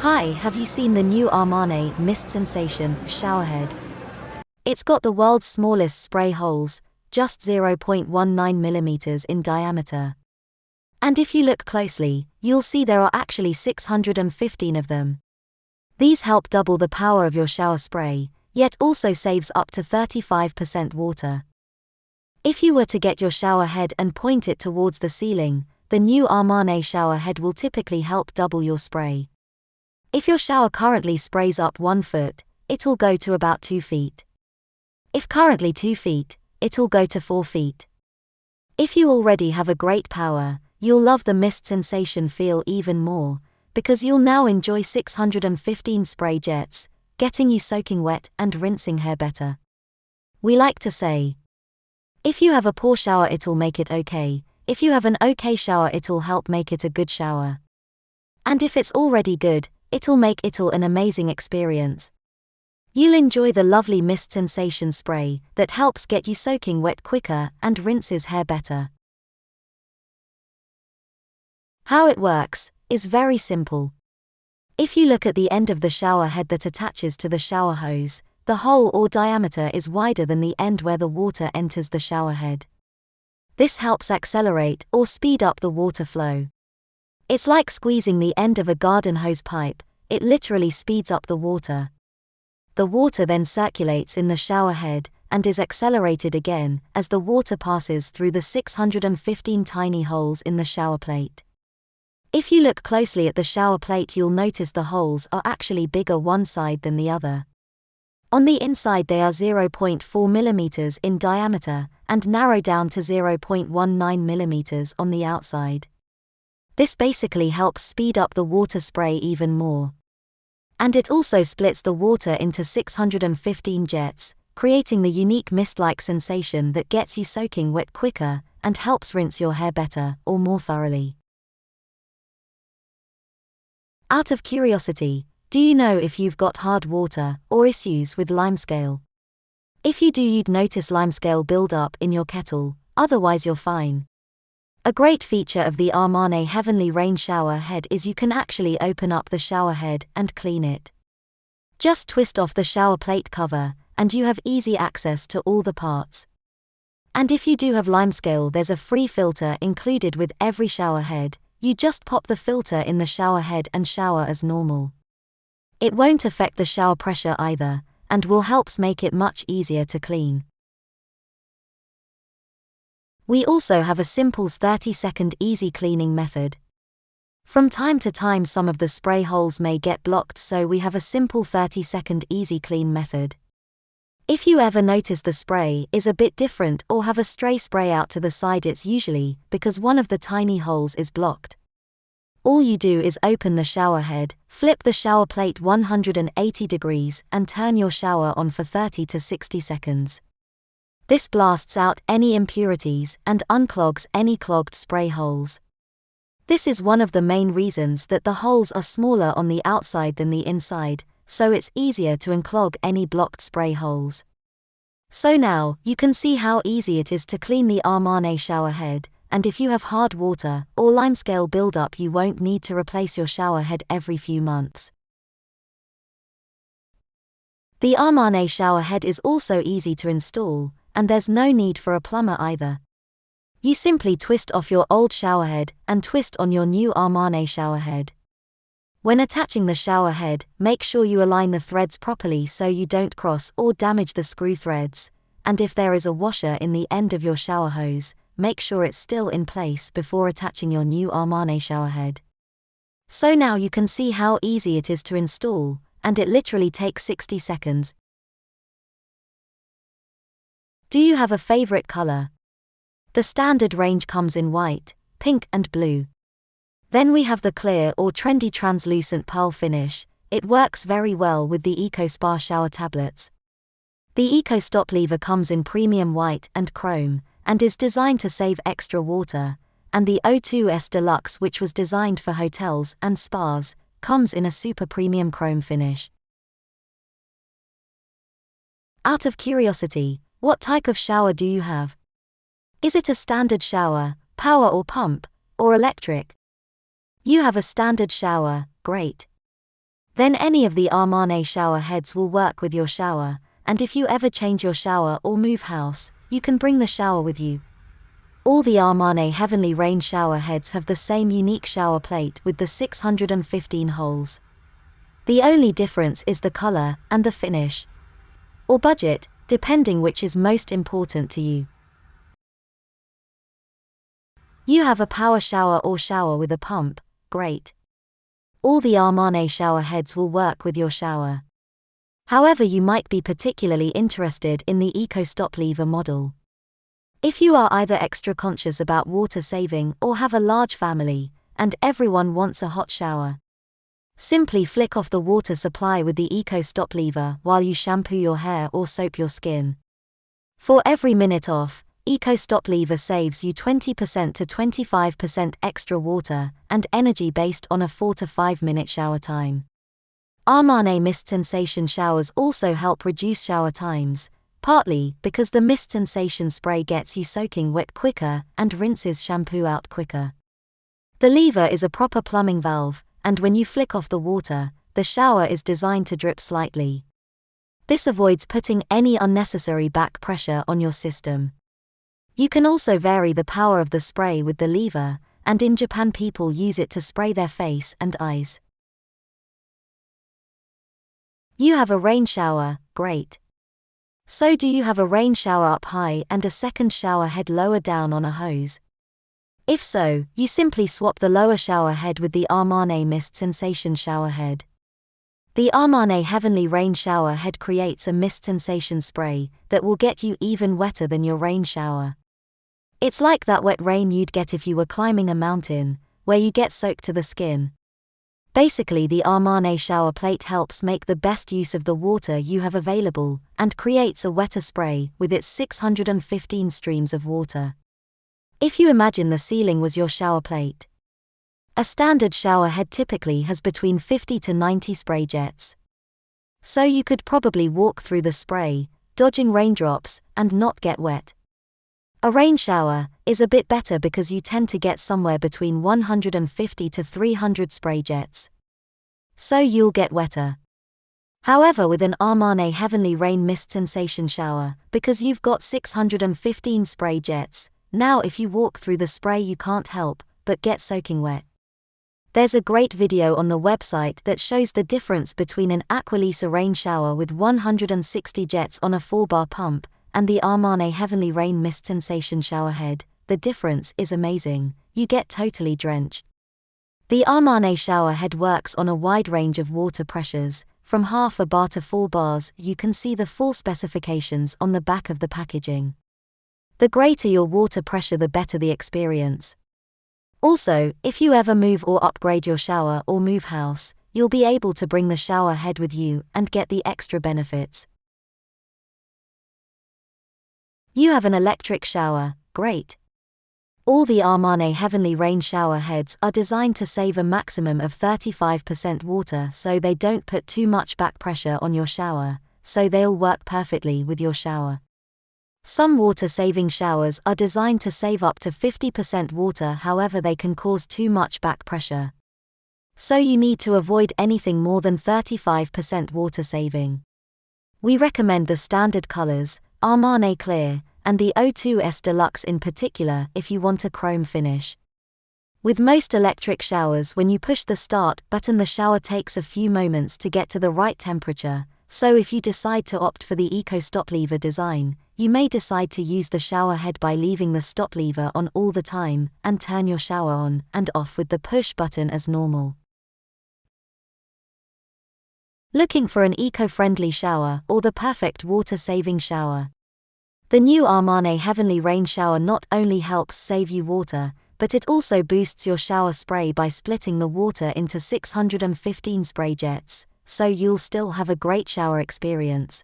Hi, have you seen the new Amane Mist Sensation Shower Head? It's got the world's smallest spray holes, just 0.19 mm in diameter. And if you look closely, you'll see there are actually 615 of them. These help double the power of your shower spray, yet also saves up to 35% water. If you were to get your shower head and point it towards the ceiling, the new Amane Shower Head will typically help double your spray. If your shower currently sprays up 1 foot, it'll go to about 2 feet. If currently 2 feet, it'll go to 4 feet. If you already have a great power, you'll love the mist sensation feel even more, because you'll now enjoy 615 spray jets, getting you soaking wet and rinsing hair better. We like to say, if you have a poor shower, it'll make it okay. If you have an okay shower, it'll help make it a good shower. And if it's already good, it'll make it an amazing experience. You'll enjoy the lovely mist sensation spray that helps get you soaking wet quicker and rinses hair better. How it works is very simple. If you look at the end of the shower head that attaches to the shower hose, the hole or diameter is wider than the end where the water enters the shower head. This helps accelerate or speed up the water flow. It's like squeezing the end of a garden hose pipe, it literally speeds up the water. The water then circulates in the shower head and is accelerated again as the water passes through the 615 tiny holes in the shower plate. If you look closely at the shower plate, you'll notice the holes are actually bigger one side than the other. On the inside they are 0.4 mm in diameter and narrow down to 0.19 mm on the outside. This basically helps speed up the water spray even more. And it also splits the water into 615 jets, creating the unique mist-like sensation that gets you soaking wet quicker and helps rinse your hair better or more thoroughly. Out of curiosity, do you know if you've got hard water or issues with limescale? If you do, you'd notice limescale build up in your kettle, otherwise you're fine. A great feature of the Amane Heavenly Rain Shower Head is you can actually open up the shower head and clean it. Just twist off the shower plate cover, and you have easy access to all the parts. And if you do have limescale, there's a free filter included with every shower head. You just pop the filter in the shower head and shower as normal. It won't affect the shower pressure either, and will help make it much easier to clean. We also have a simple 30-second easy cleaning method. From time to time some of the spray holes may get blocked, so we have a simple 30-second easy clean method. If you ever notice the spray is a bit different or have a stray spray out to the side, it's usually because one of the tiny holes is blocked. All you do is open the shower head, flip the shower plate 180 degrees and turn your shower on for 30 to 60 seconds. This blasts out any impurities and unclogs any clogged spray holes. This is one of the main reasons that the holes are smaller on the outside than the inside, so it's easier to unclog any blocked spray holes. So now, you can see how easy it is to clean the Amane shower head, and if you have hard water or limescale buildup, you won't need to replace your shower head every few months. The Amane shower head is also easy to install, and there's no need for a plumber either. You simply twist off your old shower head and twist on your new Amane shower head. When attaching the shower head, make sure you align the threads properly so you don't cross or damage the screw threads, and if there is a washer in the end of your shower hose, make sure it's still in place before attaching your new Amane shower head. So now you can see how easy it is to install, and it literally takes 60 seconds. Do you have a favorite color? The standard range comes in white, pink and blue. Then we have the clear or trendy translucent pearl finish. It works very well with the Eco Spa shower tablets. The Eco Stop lever comes in premium white and chrome, and is designed to save extra water, and the O2S Deluxe, which was designed for hotels and spas, comes in a super premium chrome finish. Out of curiosity, what type of shower do you have? Is it a standard shower, power or pump, or electric? You have a standard shower, great. Then any of the Amane shower heads will work with your shower, and if you ever change your shower or move house, you can bring the shower with you. All the Amane Heavenly Rain shower heads have the same unique shower plate with the 615 holes. The only difference is the color and the finish. Or budget, depending which is most important to you. You have a power shower or shower with a pump, great. All the Amane shower heads will work with your shower. However, you might be particularly interested in the Eco Stop Lever model. If you are either extra conscious about water saving or have a large family, and everyone wants a hot shower, simply flick off the water supply with the Eco Stop Lever while you shampoo your hair or soap your skin. For every minute off, Eco Stop Lever saves you 20% to 25% extra water and energy based on a 4 to 5 minute shower time. Amane Mist Sensation showers also help reduce shower times, partly because the mist sensation spray gets you soaking wet quicker and rinses shampoo out quicker. The lever is a proper plumbing valve, and when you flick off the water, the shower is designed to drip slightly. This avoids putting any unnecessary back pressure on your system. You can also vary the power of the spray with the lever, and in Japan people use it to spray their face and eyes. You have a rain shower, great. So do you have a rain shower up high and a second shower head lower down on a hose? If so, you simply swap the lower shower head with the Amane Mist Sensation shower head. The Amane Heavenly Rain shower head creates a mist sensation spray that will get you even wetter than your rain shower. It's like that wet rain you'd get if you were climbing a mountain, where you get soaked to the skin. Basically, the Amane shower plate helps make the best use of the water you have available and creates a wetter spray with its 615 streams of water. If you imagine the ceiling was your shower plate, a standard shower head typically has between 50 to 90 spray jets. So you could probably walk through the spray, dodging raindrops, and not get wet. A rain shower is a bit better because you tend to get somewhere between 150 to 300 spray jets. So you'll get wetter. However, with an Amane Heavenly Rain Mist Sensation shower, because you've got 615 spray jets, now if you walk through the spray you can't help but get soaking wet. There's a great video on the website that shows the difference between an Aqualisa rain shower with 160 jets on a 4-bar pump and the Amane Heavenly Rain Mist Sensation shower head. The difference is amazing, you get totally drenched. The Amane shower head works on a wide range of water pressures, from half a bar to 4 bars. You can see the full specifications on the back of the packaging. The greater your water pressure, the better the experience. Also, if you ever move or upgrade your shower or move house, you'll be able to bring the shower head with you and get the extra benefits. You have an electric shower, great. All the Amane Heavenly Rain shower heads are designed to save a maximum of 35% water, so they don't put too much back pressure on your shower, so they'll work perfectly with your shower. Some water-saving showers are designed to save up to 50% water, however they can cause too much back pressure. So you need to avoid anything more than 35% water saving. We recommend the standard colors, Amane Clear, and the O2S Deluxe in particular if you want a chrome finish. With most electric showers, when you push the start button, the shower takes a few moments to get to the right temperature, so if you decide to opt for the Eco Stop Lever design, you may decide to use the shower head by leaving the stop lever on all the time and turn your shower on and off with the push button as normal. Looking for an eco-friendly shower or the perfect water-saving shower? The new Amane Heavenly Rain shower not only helps save you water, but it also boosts your shower spray by splitting the water into 615 spray jets, so you'll still have a great shower experience.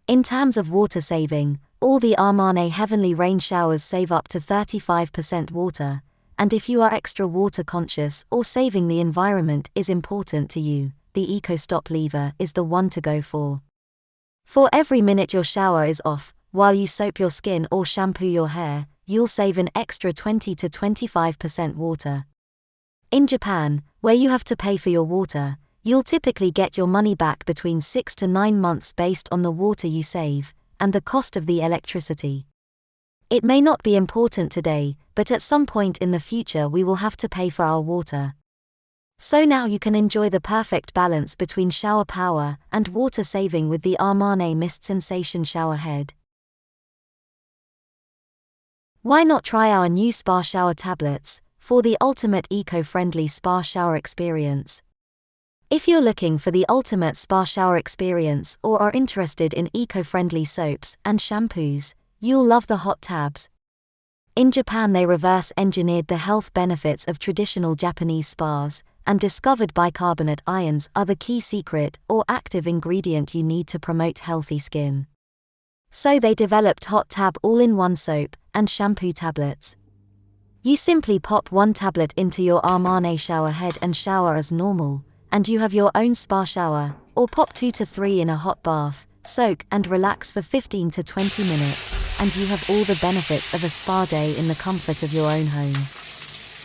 In terms of water saving, all the Amane Heavenly Rain showers save up to 35% water, and if you are extra water conscious or saving the environment is important to you, the Eco Stop Lever is the one to go for. For every minute your shower is off, while you soap your skin or shampoo your hair, you'll save an extra 20 to 25% water. In Japan, where you have to pay for your water, You'll typically get your money back between 6 to 9 months based on the water you save and the cost of the electricity. It may not be important today, but at some point in the future we will have to pay for our water. So now you can enjoy the perfect balance between shower power and water saving with the Amane Mist Sensation Shower Head. Why not try our new spa shower tablets for the ultimate eco-friendly spa shower experience? If you're looking for the ultimate spa shower experience or are interested in eco-friendly soaps and shampoos, you'll love the hot tabs. In Japan, they reverse-engineered the health benefits of traditional Japanese spas and discovered bicarbonate ions are the key secret or active ingredient you need to promote healthy skin. So they developed hot tab all-in-one soap and shampoo tablets. You simply pop one tablet into your Amane shower head and shower as normal, and you have your own spa shower, or pop 2 to 3 in a hot bath, soak and relax for 15 to 20 minutes, and you have all the benefits of a spa day in the comfort of your own home.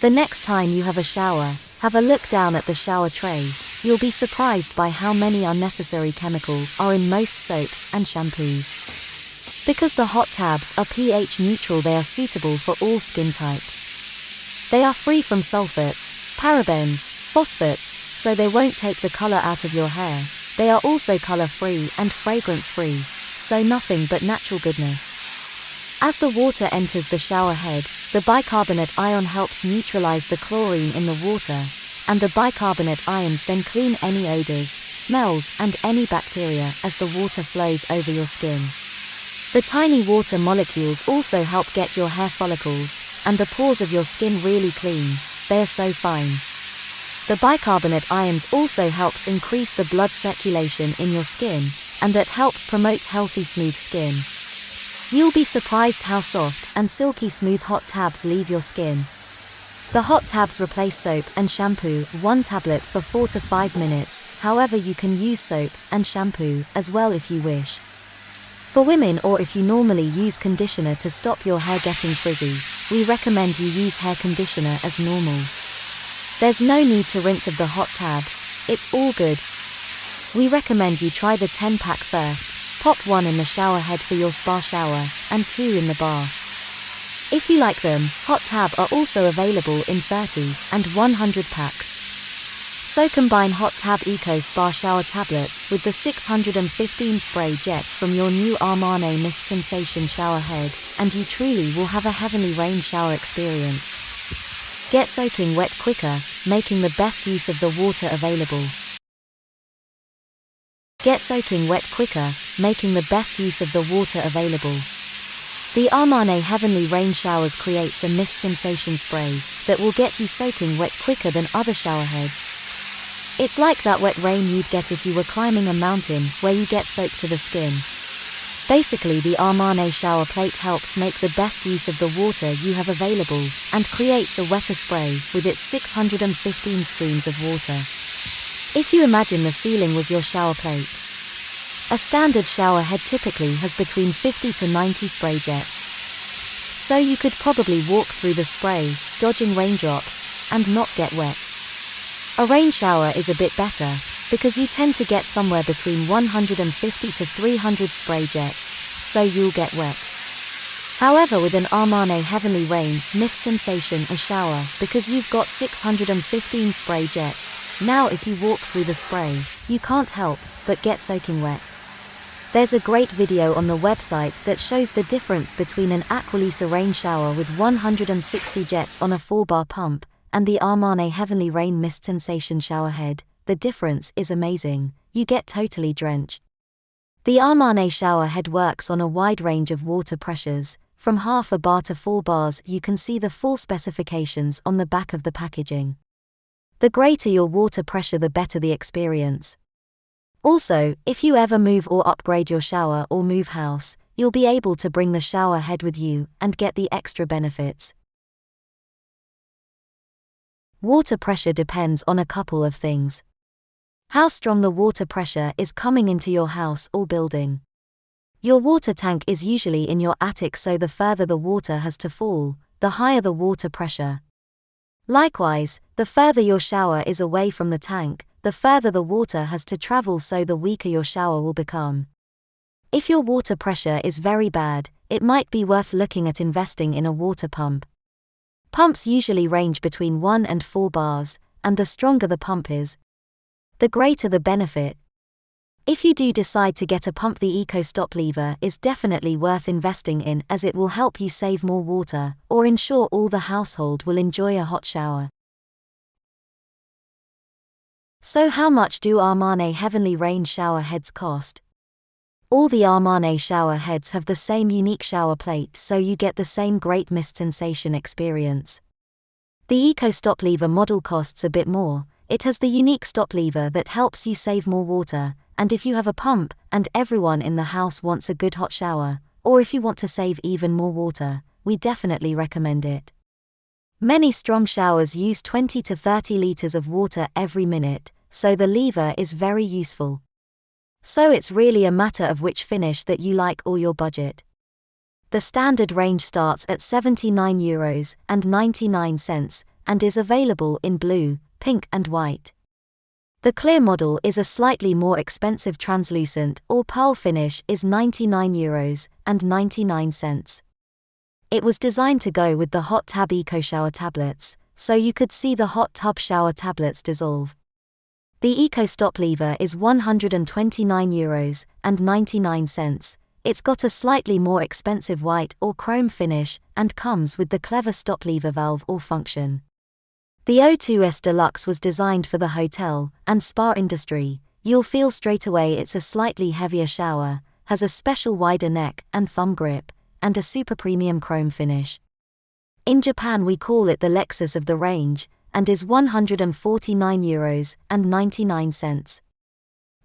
The next time you have a shower, have a look down at the shower tray. You'll be surprised by how many unnecessary chemicals are in most soaps and shampoos. Because the hot tabs are pH neutral, they are suitable for all skin types. They are free from sulfates, parabens, phosphates, so they won't take the color out of your hair. They are also color-free and fragrance-free, so nothing but natural goodness. As the water enters the shower head, the bicarbonate ion helps neutralize the chlorine in the water, and the bicarbonate ions then clean any odors, smells, and any bacteria as the water flows over your skin. The tiny water molecules also help get your hair follicles and the pores of your skin really clean. They are so fine. The bicarbonate ions also helps increase the blood circulation in your skin, and that helps promote healthy smooth skin. You'll be surprised how soft and silky smooth hot tabs leave your skin. The hot tabs replace soap and shampoo, one tablet for 4 to 5 minutes, however you can use soap and shampoo as well if you wish. For women, or if you normally use conditioner to stop your hair getting frizzy, we recommend you use hair conditioner as normal. There's no need to rinse of the hot tabs, it's all good. We recommend you try the 10-pack first, pop 1 in the shower head for your spa shower, and 2 in the bath. If you like them, hot tab are also available in 30 and 100 packs. So combine hot tab eco spa shower tablets with the 615 spray jets from your new Amane Mist Sensation Shower Head, and you truly will have a heavenly rain shower experience. Get soaking wet quicker, making the best use of the water available. Get soaking wet quicker, making the best use of the water available. The Amane Heavenly Rain Showers creates a mist sensation spray that will get you soaking wet quicker than other shower heads. It's like that wet rain you'd get if you were climbing a mountain where you get soaked to the skin. Basically, the Amane shower plate helps make the best use of the water you have available and creates a wetter spray with its 615 streams of water. If you imagine the ceiling was your shower plate. A standard shower head typically has between 50 to 90 spray jets. So you could probably walk through the spray, dodging raindrops, and not get wet. A rain shower is a bit better, because you tend to get somewhere between 150 to 300 spray jets, so you'll get wet. However, with an Amane Heavenly Rain Mist Sensation shower, because you've got 615 spray jets, now if you walk through the spray, you can't help but get soaking wet. There's a great video on the website that shows the difference between an Aqualisa rain shower with 160 jets on a 4-bar pump and the Amane Heavenly Rain Mist Sensation Shower Head. The difference is amazing. You get totally drenched. The Amane shower head works on a wide range of water pressures, from half a bar to 4 bars. You can see the full specifications on the back of the packaging. The greater your water pressure, the better the experience. Also, if you ever move or upgrade your shower or move house, you'll be able to bring the shower head with you and get the extra benefits. Water pressure depends on a couple of things. How strong the water pressure is coming into your house or building. Your water tank is usually in your attic, so the further the water has to fall, the higher the water pressure. Likewise, the further your shower is away from the tank, the further the water has to travel, so the weaker your shower will become. If your water pressure is very bad, it might be worth looking at investing in a water pump. Pumps usually range between 1 and 4 bars, and the stronger the pump is, the greater the benefit. If you do decide to get a pump, the Eco Stop lever is definitely worth investing in, as it will help you save more water, or ensure all the household will enjoy a hot shower. So how much do Amane Heavenly Rain shower heads cost? All the Amane shower heads have the same unique shower plate, so you get the same great mist sensation experience. The Eco Stop lever model costs a bit more. It has the unique stop lever that helps you save more water, and if you have a pump, and everyone in the house wants a good hot shower, or if you want to save even more water, we definitely recommend it. Many strong showers use 20 to 30 liters of water every minute, so the lever is very useful. So it's really a matter of which finish that you like or your budget. The standard range starts at €79.99 and is available in blue, pink and white. The clear model is a slightly more expensive. Translucent or pearl finish is €99.99. It was designed to go with the hot tub Eco Shower tablets, so you could see the hot tub shower tablets dissolve. The Eco Stop lever is €129.99. It's got a slightly more expensive white or chrome finish and comes with the clever stop lever valve or function. The O2S Deluxe was designed for the hotel and spa industry. You'll feel straight away it's a slightly heavier shower, has a special wider neck and thumb grip, and a super premium chrome finish. In Japan we call it the Lexus of the range, and is €149.99.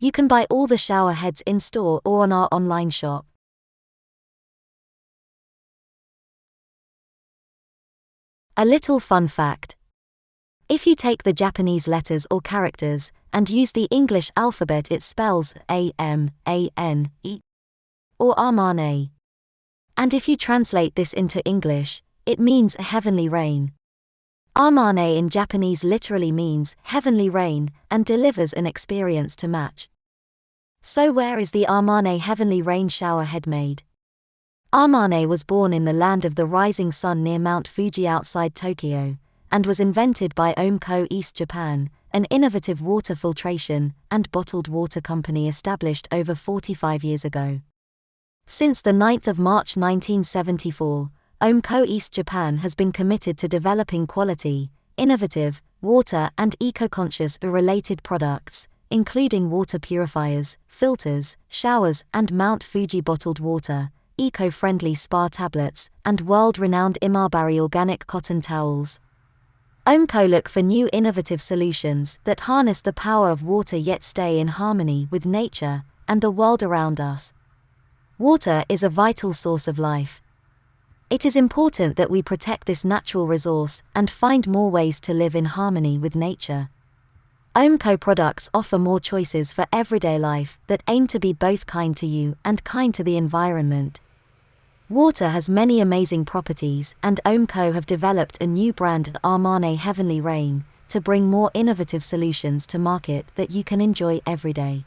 You can buy all the shower heads in store or on our online shop. A little fun fact. If you take the Japanese letters or characters, and use the English alphabet, it spells A-M-A-N-E, or Amane. And if you translate this into English, it means heavenly rain. Amane in Japanese literally means heavenly rain, and delivers an experience to match. So where is the Amane Heavenly Rain shower head made? Amane was born in the land of the rising sun near Mount Fuji outside Tokyo, and was invented by Omco East Japan, an innovative water filtration and bottled water company established over 45 years ago. Since the 9th of March 1974, Omco East Japan has been committed to developing quality, innovative, water and eco-conscious related products, including water purifiers, filters, showers and Mount Fuji bottled water, eco-friendly spa tablets, and world-renowned Imabari organic cotton towels. Omco look for new innovative solutions that harness the power of water yet stay in harmony with nature and the world around us. Water is a vital source of life. It is important that we protect this natural resource and find more ways to live in harmony with nature. Omco products offer more choices for everyday life that aim to be both kind to you and kind to the environment. Water has many amazing properties, and Omco have developed a new brand, Amane Heavenly Rain, to bring more innovative solutions to market that you can enjoy every day.